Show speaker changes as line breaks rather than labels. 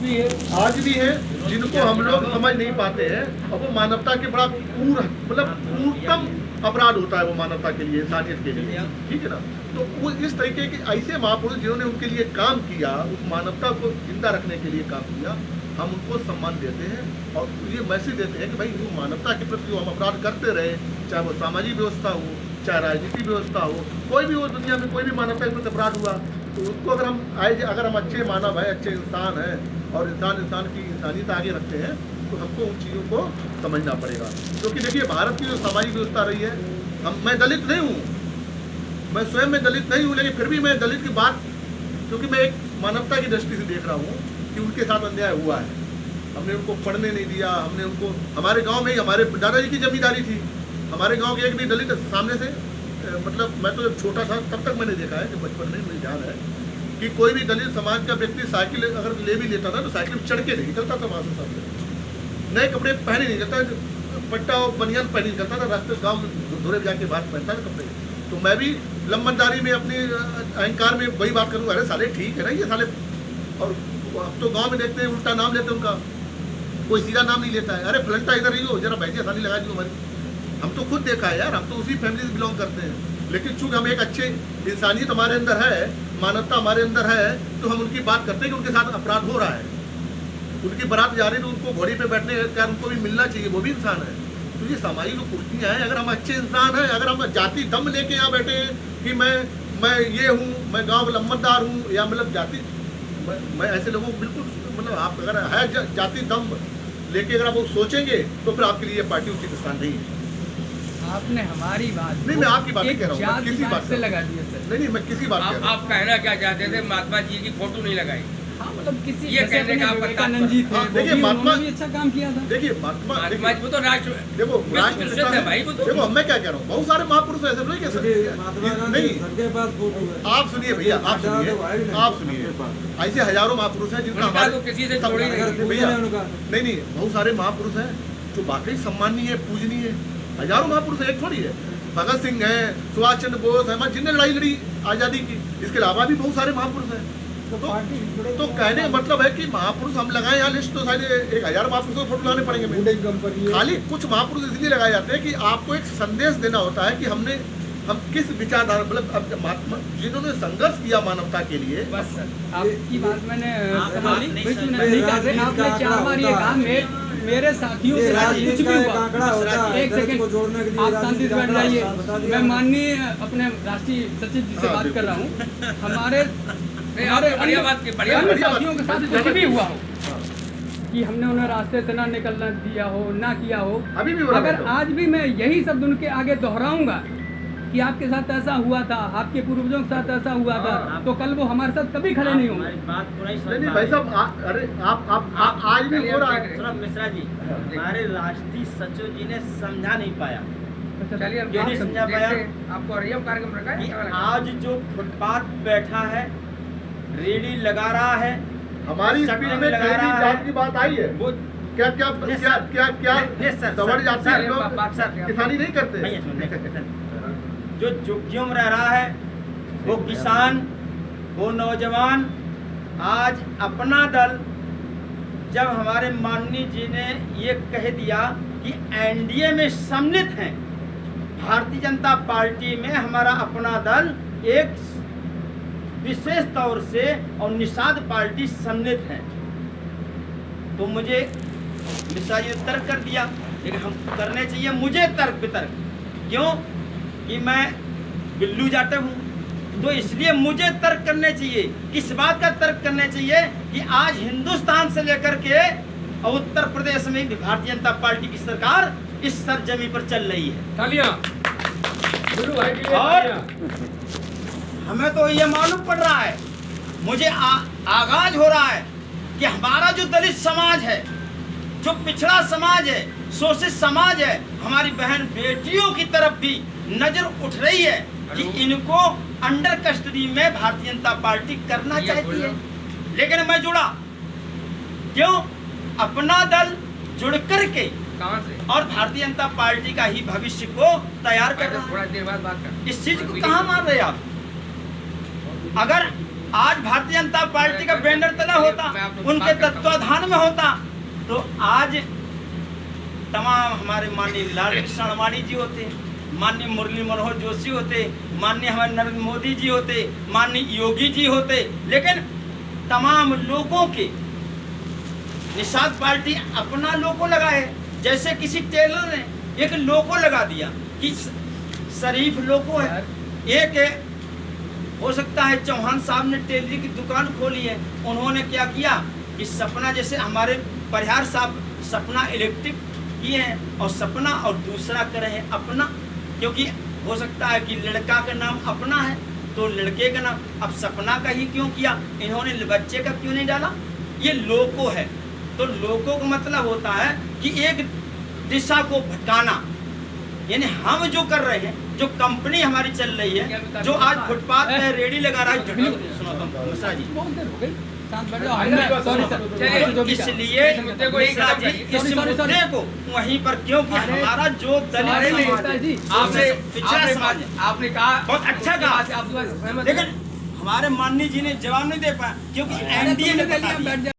आज भी है जिनको हम लोग समझ नहीं पाते हैं, और वो मानवता के बड़ा क्रूरतम अपराध होता है वो मानवता के लिए, इंसानियत के लिए, ठीक है ना। तो वो इस तरीके के ऐसे महापुरुष जिन्होंने उनके लिए काम किया, उस मानवता को जिंदा रखने के लिए काम किया, हम उनको सम्मान देते हैं और ये मैसेज देते हैं कि भाई वो मानवता के प्रति हम अपराध करते रहे, चाहे वो सामाजिक व्यवस्था हो, चाहे राजनीतिक व्यवस्था हो, कोई भी हो दुनिया में कोई भी मानवता के प्रति अपराध हुआ तो उसको अगर हम अच्छे मानव हैं, अच्छे इंसान हैं और इंसान की इंसानियत आगे रखते हैं तो हमको उन चीज़ों को समझना पड़ेगा। क्योंकि देखिए भारत की जो सामाजिक व्यवस्था रही है, मैं दलित नहीं हूँ, मैं स्वयं में दलित नहीं हूँ, लेकिन फिर भी मैं दलित की बात, क्योंकि मैं एक मानवता की दृष्टि से देख रहा हूँ कि उनके साथ अन्याय हुआ है। हमने उनको पढ़ने नहीं दिया, हमने उनको, हमारे गांव में ही हमारे दादाजी की जमींदारी थी, हमारे गांव के एक भी दलित सामने से, मतलब मैं तो जब छोटा था तब तक मैंने देखा है कि बचपन में मुझे ध्यान है कि कोई भी दलित समाज का व्यक्ति साइकिल अगर ले भी लेता था तो साइकिल पर चढ़ के नहीं निकलता था वहाँ से, सामने नए कपड़े पहने नहीं निकलता, पट्टा और बनियान पहने निकलता था, रास्ते गाँव धुरे जाके बाहर पहनता था कपड़े। तो मैं भी लंबनदारी में अपनी अहंकार में वही बात करूँगा, अरे साले ठीक है ना ये साले, और अब तो गांव में देखते हैं उल्टा नाम लेते हैं उनका, कोई सीधा नाम नहीं लेता है, अरे फलंटा इधर ही हो जरा भैंसिया सानी लगा दी हमारी। हम तो खुद देखा है यार, हम तो उसी फैमिली से बिलोंग करते हैं, लेकिन चूंकि हम एक अच्छे इंसानियत हमारे अंदर है, मानवता हमारे अंदर है, तो हम उनकी बात करते हैं कि उनके साथ अपराध हो रहा है, उनकी बारात जा रही है तो उनको घोड़ी पे बैठने का उनको भी मिलना चाहिए, वो भी इंसान है। तो ये सामाजिक जो कुर्तियाँ हैं, अगर हम अच्छे इंसान हैं, अगर हम जाति दम लेके यहाँ बैठे हैं कि मैं ये हूँ, मैं गाँव लंबनदार हूँ, या मतलब जाति, मैं ऐसे लोगों को बिल्कुल, मतलब आप अगर है जाति दम लेके अगर आप वो सोचेंगे तो फिर आपके लिए पार्टी उचित स्थान नहीं है।
आपने हमारी बात
नहीं, मैं आपकी बात कह रहा हूँ, किसी बात
से लगा दिया सर।
नहीं, मैं किसी बात
आप कहना क्या चाहते थे, महात्मा जी की फोटो नहीं लगाई?
हाँ, मतलब किसी
ये कहने का
विवेकानंद जी थे,
देखिए महात्मा
भी अच्छा काम किया था।
देखिए महात्मा
जी वो तो राष्ट्र,
देखो
राष्ट्र है भाई वो तो।
देखो मैं क्या कह रहा हूँ, बहुत सारे महापुरुष ऐसे नहीं कह सकते, नहीं आप सुनिए भैया, आप सुनिए ऐसे हजारों महापुरुष हैं जिनका हमारे
किसी से जोड़ी नहीं
भैया, नहीं बहुत सारे महापुरुष हैं जो वाकई सम्माननीय है, पूजनीय है, हजारों महापुरुष एक थोड़ी है। भगत सिंह है, सुभाष चंद्र बोस है, जिनने लड़ाई लड़ी आज़ादी की, इसके अलावा भी बहुत सारे महापुरुष हैं। तो कहने का मतलब है कि महापुरुष हम लगाए यहाँ लिस्ट, तो शायद 1000 महापुरुषों को फोटो लगाने पड़ेंगे। खाली कुछ महापुरुष इसलिए लगाए जाते हैं कि आपको एक संदेश देना होता है कि हम किस विचारधारा, मतलब अब महात्मा जिन्होंने संघर्ष किया मानवता के लिए।
बस सर, आपकी बात मैंने नहीं कर रहे, आपने 4 बार ये कहा मेरे साथियों से कुछ भी हुआ, एक सेकंड आप शांति से बैठ जाइए। मैं माननीय अपने राष्ट्रीय सचिव जी से बात कर रहा हूँ, हमारे साथियों के साथ कुछ भी हुआ हो कि हमने उन्हें रास्ते से ना निकलना दिया हो, ना किया हो,
अभी भी
अगर आज भी मैं यही शब्द उनके आगे दोहराऊंगा कि आपके साथ ऐसा हुआ था, आपके पूर्वजों के साथ ऐसा हुआ था, तो कल वो हमारे साथ कभी खड़े नहीं होंगे।
नहीं भाई साहब, अरे आप आज भी हो रहा है।
मिश्रा जी, हमारे राष्ट्रीय सचिव जी ने समझा नहीं पाया,
चलिए
क्यों नहीं समझा पाया
आपको कार्यक्रम रखा है।
आज जो फुटपाथ बैठा है, रेडी लगा रहा है,
हमारी स्पीच में जात की बात आई है, वो क्या सवर्ण जाति के लोग किसानी नहीं करते।
जो झुग्गियों में रह रहा है, वो किसान, वो नौजवान, आज अपना दल, जब हमारे माननीय जी ने ये कह दिया कि एनडीए में सम्मिलित हैं, भारतीय जनता पार्टी में हमारा अपना दल एक विशेष तौर से और निषाद पार्टी सम्मिलित है, तो मुझे मिश्रा जी ने तर्क कर दिया, लेकिन हम करने चाहिए मुझे तर्क वितर्क, क्यों कि मैं बिल्लू जाटव हूँ, तो इसलिए मुझे तर्क करने चाहिए। किस बात का तर्क करने चाहिए कि आज हिंदुस्तान से लेकर के और उत्तर प्रदेश में भी भारतीय जनता पार्टी की सरकार इस सरजमी पर चल रही है। और हमें तो ये मालूम पड़ रहा है, मुझे आगाज हो रहा है कि हमारा जो दलित समाज है, जो पिछड़ा समाज है, शोषित समाज है, हमारी बहन बेटियों की तरफ भी नजर उठ रही है कि इनको अंडर कस्टडी में भारतीय जनता पार्टी करना चाहती है। लेकिन मैं जुड़ा क्यों, अपना दल जुड़ करके और भारतीय जनता पार्टी का ही भविष्य को तैयार कर रहा है।
थोड़ा देर बाद बात कर,
इस चीज को कहाँ मान रहे आप? अगर आज भारतीय जनता पार्टी का बैनर तला होता, उनके तत्वाधान में होता, तो आज तमाम हमारे माननीय लाल कृष्ण आडवाणी जी होते, माननीय मुरली मनोहर जोशी होते, माननीय हमारे नरेंद्र मोदी जी होते, माननीय योगी जी होते। लेकिन तमाम लोगों के निषाद पार्टी अपना लोगो लगाए, जैसे किसी टेलर ने एक लोगो लगा दिया कि शरीफ लोगो है। एक है, हो सकता है चौहान साहब ने टेलरिंग की दुकान खोली है, उन्होंने क्या किया कि सपना, जैसे हमारे परिहार साहब सपना इलेक्ट्रिक किए हैं और सपना और दूसरा करे हैं अपना, क्योंकि हो सकता है कि लड़का का नाम अपना है तो लड़के का नाम, अब सपना का ही क्यों किया, इन्होंने बच्चे का क्यों नहीं डाला? ये लोगो है। तो लोगों का मतलब होता है कि एक दिशा को भटकाना, यानी हम जो कर रहे हैं, जो कंपनी हमारी चल रही है, जो आज फुटपाथ पे रेडी लगा रहा है, सुनो तुम मिश्रा जी,
बहुत देर हो गई, शांत बैठ जाओ। हमने- सॉरी सर, जो भी कहा।
इसलिए
मुद्दे को एक
मिश्रा जी, इस
सॉरी, सॉरी।
मुद्दे को वहीं पर, क्योंकि हमारा जो दलित
अरे नहीं,
समाज है,
जी,
आपने
पिछड़ा समाज है,
आपने कहा
बहुत अच्छा कहा,
आप सहमत हैं?
लेकिन हमारे माननीय जी ने जवाब नहीं दे पाया, क्योंकि
अरे
एनडीए ने
तुमने
बता
लिया,
दिया।
बैठ जाओ।